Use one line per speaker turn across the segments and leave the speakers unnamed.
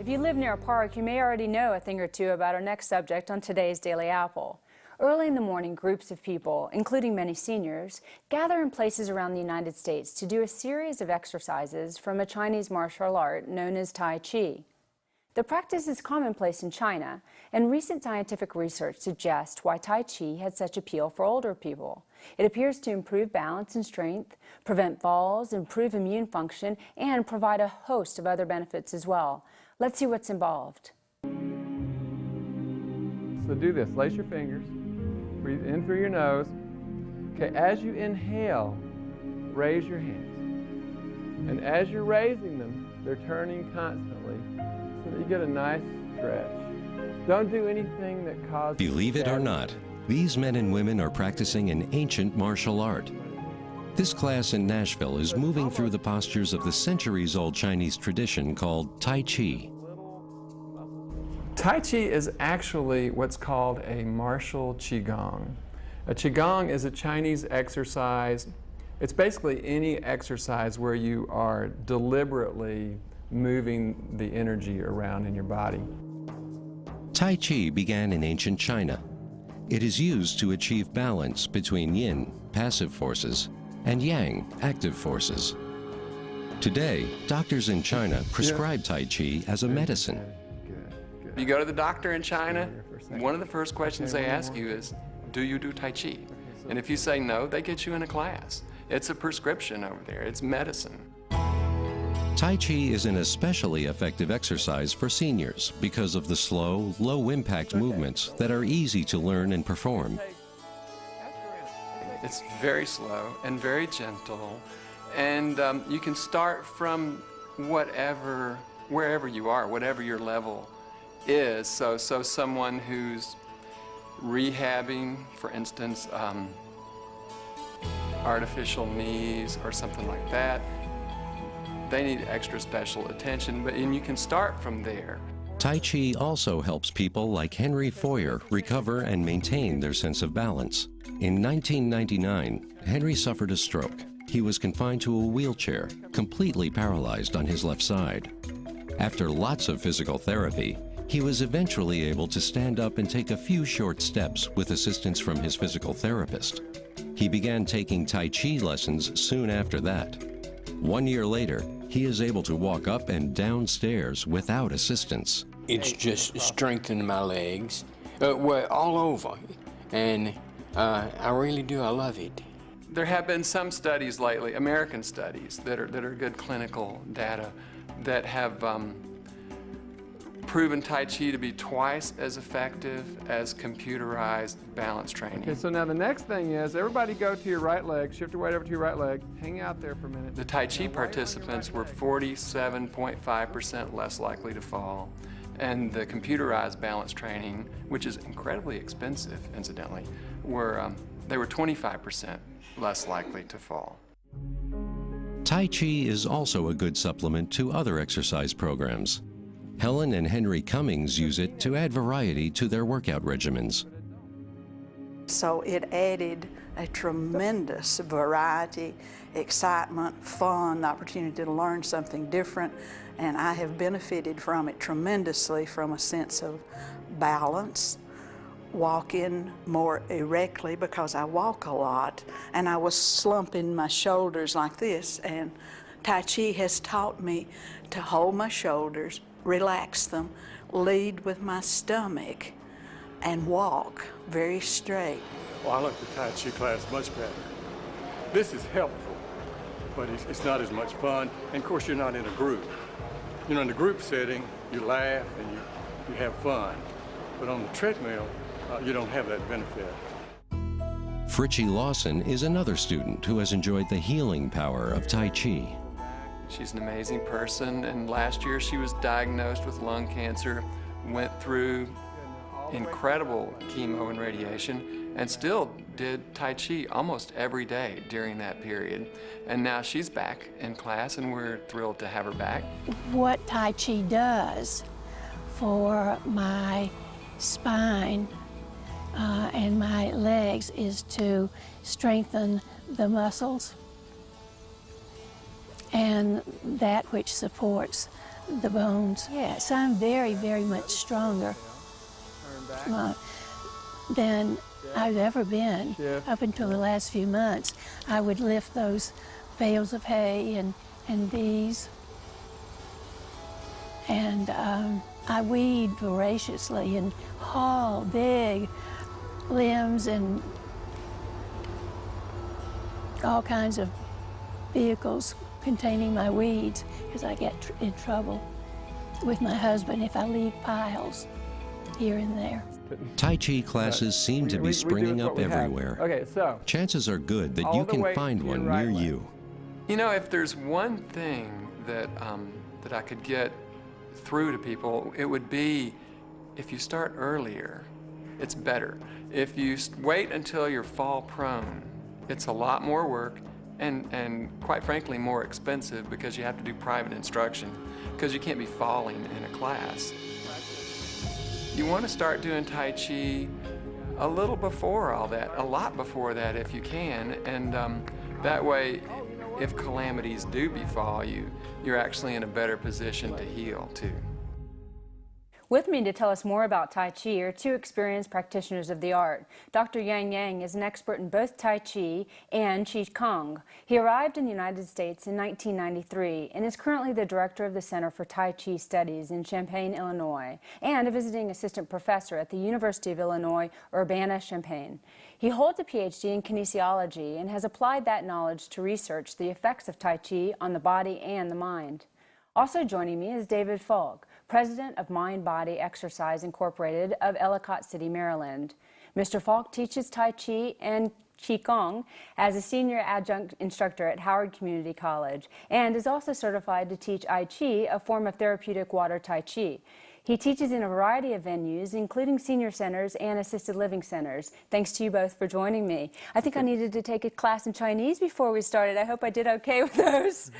If you live near a park, you may already know a thing or two about our next subject on today's Daily Apple. Early in the morning, groups of people, including many seniors, gather in places around the United States to do a series of exercises from a Chinese martial art known as Tai Chi. The practice is commonplace in China, and recent scientific research suggests why Tai Chi had such appeal for older people. It appears to improve balance and strength, prevent falls, improve immune function, and provide a host of other benefits as well. Let's see what's involved.
So do this, lace your fingers, breathe in through your nose. Okay, as you inhale, raise your hands. And as you're raising them, they're turning constantly so that you get a nice stretch. Don't do anything that causes...
Believe it or not, these men and women are practicing an ancient martial art. This class in Nashville is moving through the postures of the centuries-old Chinese tradition called Tai Chi.
Tai Chi is actually what's called a martial Qigong. A Qigong is a Chinese exercise. It's basically any exercise where you are deliberately moving the energy around in your body.
Tai Chi began in ancient China. It is used to achieve balance between yin, passive forces, and yang, active forces. Today, doctors in China prescribe Tai Chi as a medicine.
You go to the doctor in China, one of the first questions they ask you is, do you do Tai Chi? And if you say no, they get you in a class. It's a prescription over there, it's medicine.
Tai Chi is an especially effective exercise for seniors because of the slow, low-impact movements that are easy to learn and perform.
It's very slow and very gentle, and you can start from wherever you are, whatever your level is. So someone who's rehabbing, for instance, artificial knees or something like that, they need extra special attention, and you can start from there.
Tai Chi also helps people like Henry Foyer recover and maintain their sense of balance. In 1999, Henry suffered a stroke. He was confined to a wheelchair, completely paralyzed on his left side. After lots of physical therapy, he was eventually able to stand up and take a few short steps with assistance from his physical therapist. He began taking Tai Chi lessons soon after that. 1 year later, he is able to walk up and down stairs without assistance.
It's just strengthening my legs, well, all over, and I really do, I love it.
There have been some studies lately, American studies, that are good clinical data that have proven Tai Chi to be twice as effective as computerized balance training.
Okay, so now the next thing is, everybody go to your right leg, shift your weight over to your right leg, hang out there for a minute.
The Tai Chi participants were 47.5% less likely to fall, and the computerized balance training, which is incredibly expensive, incidentally, they were 25% less likely to fall.
Tai Chi is also a good supplement to other exercise programs. Helen and Henry Cummings use it to add variety to their workout regimens.
So it added a tremendous variety, excitement, fun, the opportunity to learn something different, and I have benefited from it tremendously from a sense of balance, walking more erectly because I walk a lot, and I was slumping my shoulders like this, and Tai Chi has taught me to hold my shoulders, relax them, lead with my stomach, and walk very straight.
Well, I like the Tai Chi class much better. This is helpful, but it's not as much fun. And of course, you're not in a group. You know, in the group setting, you laugh and you have fun. But on the treadmill, you don't have that benefit.
Fritchie Lawson is another student who has enjoyed the healing power of Tai Chi.
She's an amazing person, and last year she was diagnosed with lung cancer, went through incredible chemo and radiation, and still did Tai Chi almost every day during that period. And now she's back in class, and we're thrilled to have her back.
What Tai Chi does for my spine and my legs is to strengthen the muscles and that which supports the bones. Yes, I'm very, very much stronger
Turn back.
than I've ever been.
Shift.
Up until the last few months, I would lift those bales of hay and these, and I weed voraciously and haul big limbs and all kinds of vehicles containing my weeds, because I get in trouble with my husband if I leave piles here and there.
Tai Chi classes seem to be springing up
we have.
everywhere.
Okay, so
Chances are good that
all
you
the
can
weight
find
to your
one
right
near
leg.
you.
You know, if there's one thing that, that I could get through to people, it would be if you start earlier, it's better. If you wait until you're fall prone, it's a lot more work and quite frankly more expensive, because you have to do private instruction, because you can't be falling in a class. You want to start doing Tai Chi a little before all that, a lot before that if you can, and that way, if calamities do befall you, you're actually in a better position to heal too.
With me to tell us more about Tai Chi are two experienced practitioners of the art. Dr. Yang Yang is an expert in both Tai Chi and Qi Kong. He arrived in the United States in 1993 and is currently the director of the Center for Tai Chi Studies in Champaign, Illinois, and a visiting assistant professor at the University of Illinois, Urbana-Champaign. He holds a PhD in kinesiology and has applied that knowledge to research the effects of Tai Chi on the body and the mind. Also joining me is David Falk, president of Mind Body Exercise Incorporated of Ellicott City, Maryland. Mr. Falk teaches Tai Chi and Qigong as a senior adjunct instructor at Howard Community College and is also certified to teach I Chi, a form of therapeutic water Tai Chi. He teaches in a variety of venues, including senior centers and assisted living centers. Thanks to you both for joining me. I think I needed to take a class in Chinese before we started. I hope I did okay with those.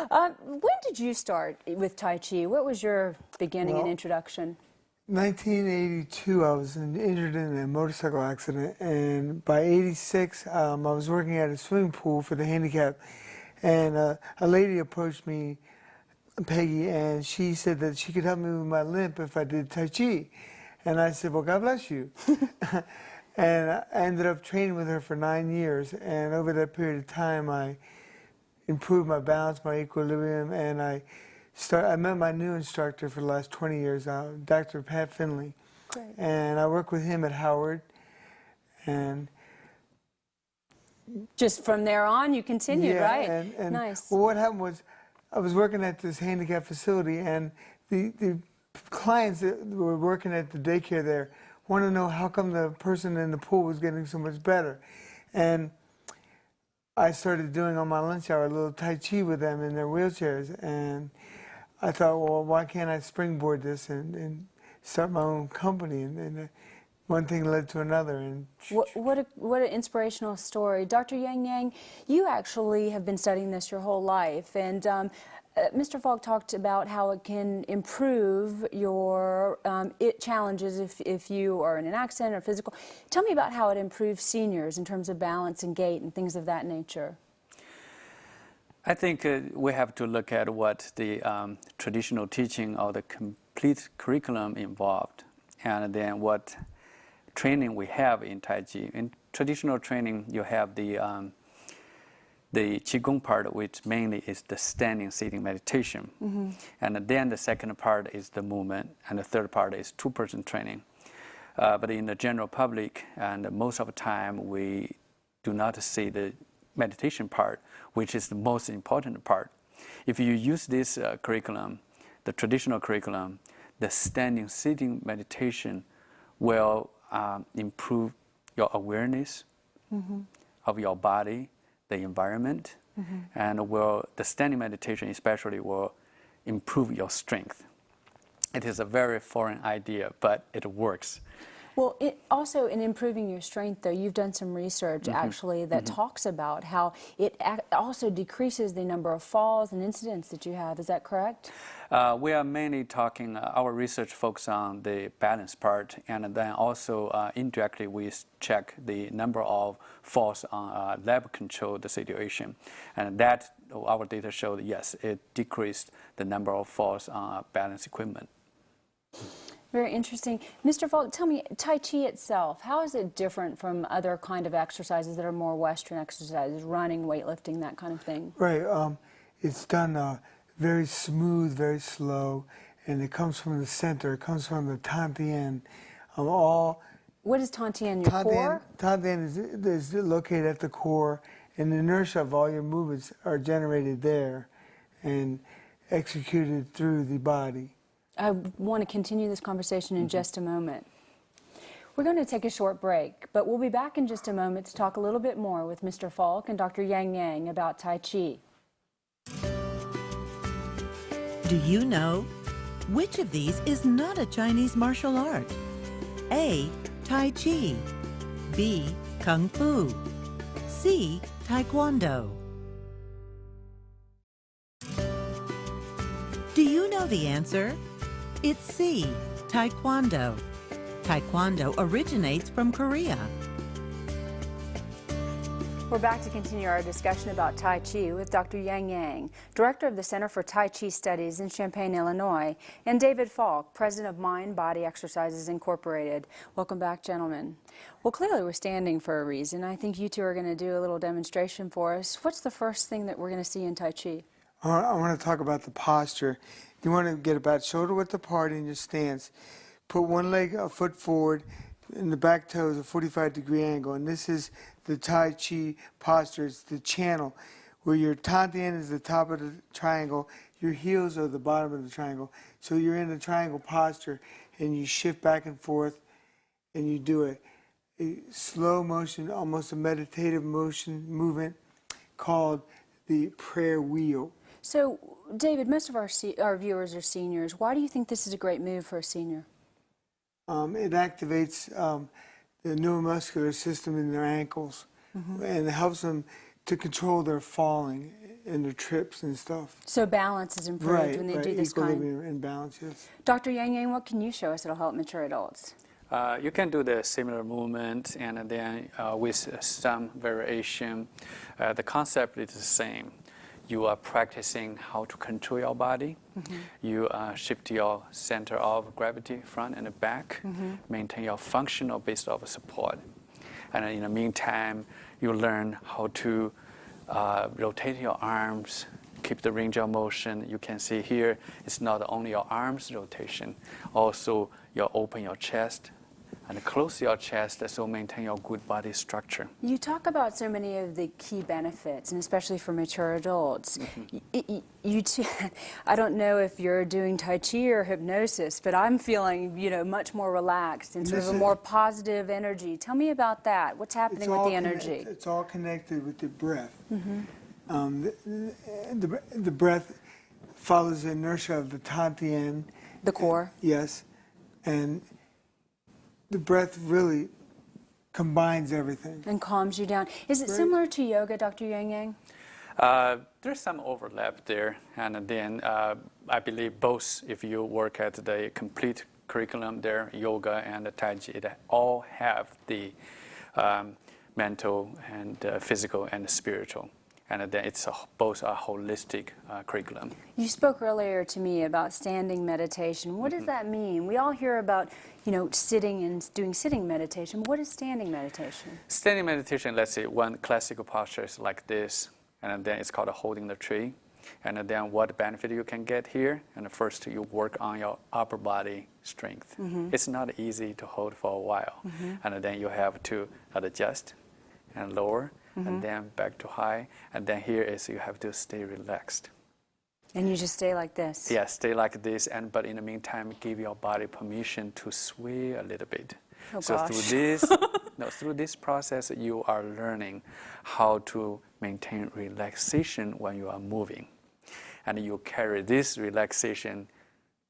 When did you start with Tai Chi? What was your beginning and introduction?
1982, I was injured in a motorcycle accident, and by 86, I was working at a swimming pool for the handicapped, and a lady approached me, Peggy, and she said that she could help me with my limp if I did Tai Chi. And I said, well, God bless you. And I ended up training with her for 9 years, and over that period of time, I improved my balance, my equilibrium, and I met my new instructor for the last 20 years, Dr. Pat Finley.
Great.
And I work with him at Howard, and
Just from there on, you continued, right?
And
nice.
Well, what happened was, I was working at this handicap facility, and the clients that were working at the daycare there want to know how come the person in the pool was getting so much better. And I started doing on my lunch hour a little Tai Chi with them in their wheelchairs, and I thought, well, why can't I springboard this and start my own company? And one thing led to another. And
What an inspirational story. Dr. Yang Yang, you actually have been studying this your whole life, and Mr. Falk talked about how it can improve your challenges if you are in an accident or physical. Tell me about how it improves seniors in terms of balance and gait and things of that nature.
I think we have to look at what the traditional teaching or the complete curriculum involved, and then what training we have in Tai Chi. In traditional training, you have the Qigong part, which mainly is the standing, sitting meditation. Mm-hmm. And then the second part is the movement, and the third part is two-person training. But in the general public, and most of the time, we do not see the meditation part, which is the most important part. If you use this curriculum, the traditional curriculum, the standing, sitting meditation will improve your awareness of your body, the environment, and the standing meditation especially will improve your strength. It is a very foreign idea, but it works.
Well, also in improving your strength, though, you've done some research actually that talks about how it also decreases the number of falls and incidents that you have. Is that correct?
We are mainly talking, our research focus on the balance part, and then also indirectly we check the number of falls on lab-controlled situation. And that, our data showed, yes, it decreased the number of falls on balance equipment.
Very interesting. Mr. Falk, tell me, Tai Chi itself, how is it different from other kind of exercises that are more Western exercises, running, weightlifting, that kind of thing?
Right. It's done very smooth, very slow, and it comes from the center. It comes from the Tantien.
What is Tantien, your core?
Tantien is located at the core, and the inertia of all your movements are generated there and executed through the body.
I want to continue this conversation in just a moment. We're going to take a short break, but we'll be back in just a moment to talk a little bit more with Mr. Falk and Dr. Yang Yang about Tai Chi.
Do you know which of these is not a Chinese martial art? A. Tai Chi. B. Kung Fu. C. Taekwondo. Do you know the answer? It's C. Taekwondo. Taekwondo originates from Korea.
We're back to continue our discussion about Tai Chi with Dr. Yang Yang, Director of the Center for Tai Chi Studies in Champaign, Illinois, and David Falk, President of Mind Body Exercises Incorporated. Welcome back, gentlemen. Well, clearly we're standing for a reason. I think you two are going to do a little demonstration for us. What's the first thing that we're going to see in Tai Chi?
I want to talk about the posture. You want to get about shoulder width apart in your stance. Put one leg a foot forward, and the back toe is a 45-degree angle. And this is the Tai Chi posture. It's the channel where your Tantien is the top of the triangle, your heels are the bottom of the triangle. So you're in a triangle posture, and you shift back and forth, and you do it. A slow motion, almost a meditative movement called the prayer wheel.
So, David, most of our viewers are seniors. Why do you think this is a great move for a senior?
It activates the neuromuscular system in their ankles, and it helps them to control their falling and their trips and stuff.
So balance is improved when they do this kind.
Equilibrium and balance, yes.
Dr. Yang Yang, what can you show us that'll help mature adults?
You can do the similar movement, and then with some variation. The concept is the same. You are practicing how to control your body. You shift your center of gravity front and back, maintain your functional base of support. And in the meantime, you learn how to rotate your arms, keep the range of motion. You can see here, it's not only your arms rotation, also you open your chest and close your chest, so maintain your good body structure.
You talk about so many of the key benefits, and especially for mature adults. I don't know if you're doing Tai Chi or hypnosis, but I'm feeling, much more relaxed and sort of a more positive energy. Tell me about that. What's happening with the energy?
It's all connected with the breath. The breath follows the inertia of the Tantien.
The core?
Yes. And the breath really combines everything.
And calms you down. Is it similar to yoga, Dr. Yang Yang?
There's some overlap there, and then I believe both, if you work at the complete curriculum there, yoga and the Tai Chi, they all have the mental and physical and spiritual. And then it's both a holistic curriculum.
You spoke earlier to me about standing meditation. What does that mean? We all hear about, sitting and doing sitting meditation. What is standing meditation?
Standing meditation, let's say one classical posture is like this, and then it's called holding the tree. And then what benefit you can get here? And first you work on your upper body strength. It's not easy to hold for a while. And then you have to adjust and lower. And then back to high, and then here is you have to stay relaxed.
And you just stay like this?
Yeah, stay like this, but in the meantime, give your body permission to sway a little bit.
Oh,
so
gosh.
through this process, you are learning how to maintain relaxation when you are moving. And you carry this relaxation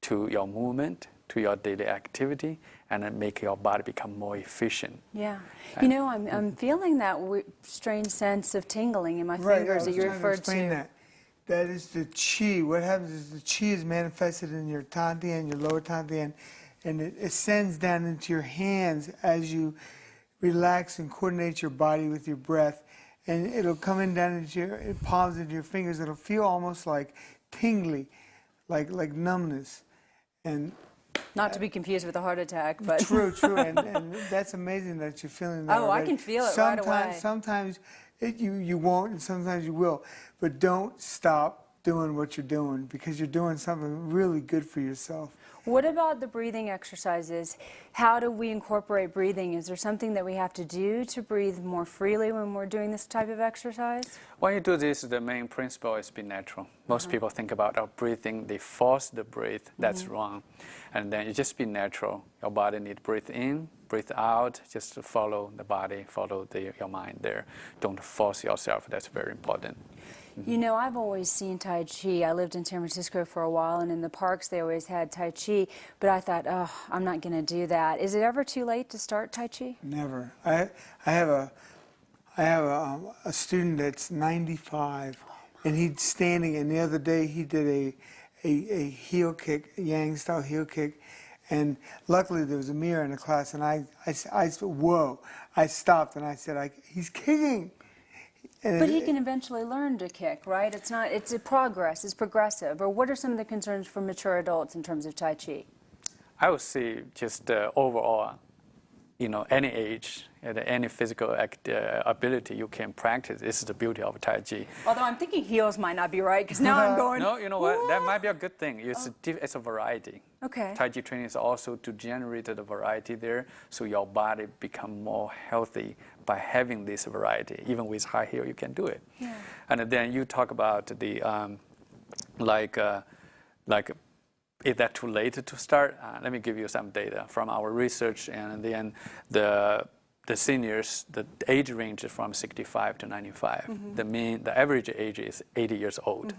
to your movement, to your daily activity, and then make your body become more efficient.
Yeah. You know, I'm feeling that strange sense of tingling in my fingers that you referred to.
That is the chi. What happens is the chi is manifested in your dantian, your lower dantian, and it ascends down into your hands as you relax and coordinate your body with your breath. And it'll come in down into your palms, into your fingers. It'll feel almost like tingly, like numbness. And
not to be confused with a heart attack, but
true, and that's amazing that you're feeling that.
Oh,
already.
I can feel it right away.
Sometimes you won't, and sometimes you will. But don't stop doing what you're doing, because you're doing something really good for yourself.
What about the breathing exercises? How do we incorporate breathing? Is there something that we have to do to breathe more freely when we're doing this type of exercise?
When you do this, the main principle is be natural. Most people think about our breathing, they force the breath. That's wrong. And then you just be natural. Your body needs to breathe in, breathe out, just to follow the body, follow your mind there. Don't force yourself. That's very important.
You know, I've always seen Tai Chi. I lived in San Francisco for a while, and in the parks they always had Tai Chi, but I thought, oh, I'm not going to do that. Is it ever too late to start Tai Chi?
Never. I have a student that's 95, and he's standing, and the other day he did a heel kick, a Yang style heel kick, and luckily there was a mirror in the class, and I said, whoa. I stopped and I said, he's kicking.
But he can eventually learn to kick, right? It's a progress, it's progressive. Or what are some of the concerns for mature adults in terms of Tai Chi?
I would say just overall, you know, any age, at any physical ability you can practice. This is the beauty of Tai Chi.
Although I'm thinking heels might not be right, because now I'm going...
No, you know what? That might be a good thing. It's a variety.
Okay.
Tai Chi training is also to generate the variety there, so your body become more healthy by having this variety. Even with high heel, you can do it.
Yeah.
And then you talk about the is that too late to start? Let me give you some data from our research, and then the seniors, the age range is from 65 to 95. The average age is 80 years old.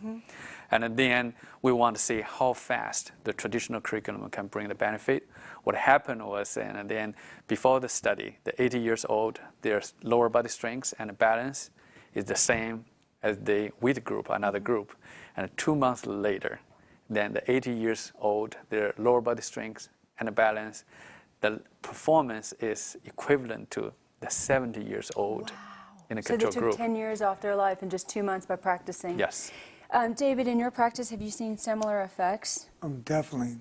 And then we want to see how fast the traditional curriculum can bring the benefit. What happened was, and then before the study, the 80 years old, their lower body strength and balance is the same as the with group, another group. And 2 months later, then the 80 years old, their lower body strength and balance, the performance is equivalent to the 70 years old in a control group.
So they took 10 years off their life in just 2 months by practicing?
Yes.
David, in your practice, have you seen similar effects?
Definitely.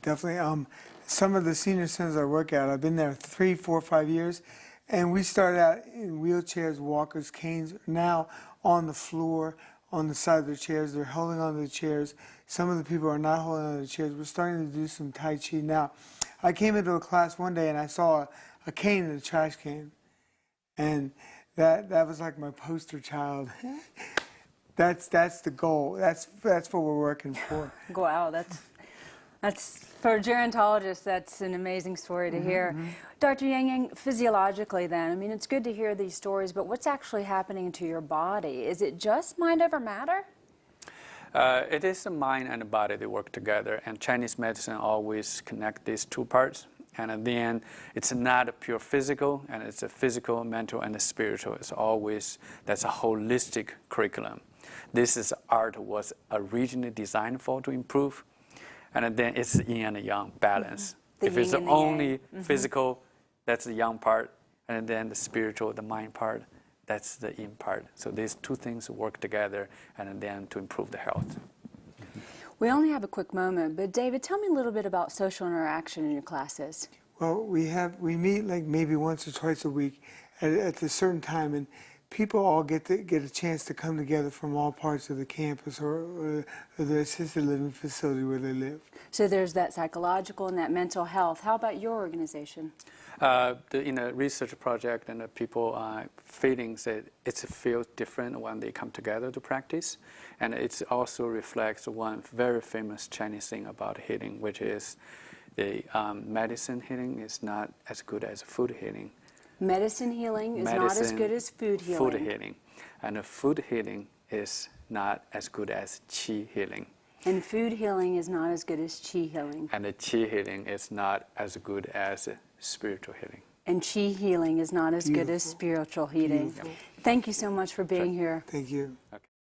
Some of the senior centers I work at, I've been there 3, 4, 5 years, and we started out in wheelchairs, walkers, canes. Now on the floor, on the side of their chairs, they're holding on to the chairs. Some of the people are not holding on to the chairs. We're starting to do some Tai Chi now. I came into a class one day and I saw a cane in a trash can, and that was like my poster child. That's the goal. That's what we're working for.
Wow, that's for a gerontologist, that's an amazing story to hear. Dr. Yang, physiologically then, I mean, it's good to hear these stories, but what's actually happening to your body? Is it just mind over matter?
It is the mind and the body, they work together, and Chinese medicine always connect these two parts. And at the end, it's not a pure physical, and it's a physical, mental, and the spiritual. It's always, that's a holistic curriculum. This is art was originally designed for to improve, and then it's the yin and the yang balance. If it's the only physical, that's the yang part, and then the spiritual, the mind part, that's the yin part. So these two things work together, and then to improve the health.
We only have a quick moment, but David, tell me a little bit about social interaction in your classes.
Well, we meet like maybe once or twice a week at a certain time, and people all get a chance to come together from all parts of the campus or the assisted living facility where they live.
So there's that psychological and that mental health. How about your organization?
In a research project, and the people feelings that it feels different when they come together to practice, and it also reflects one very famous Chinese thing about healing, which is the medicine healing is not as good as food healing.
Medicine healing is not as good as food healing.
Food healing, and food healing is not as good as Qi healing.
And food healing is not as good as chi healing.
And the Qi healing is not as good as spiritual healing.
And chi healing is not as good as spiritual healing.
Beautiful.
Thank you so much for being here.
Thank you.
Okay.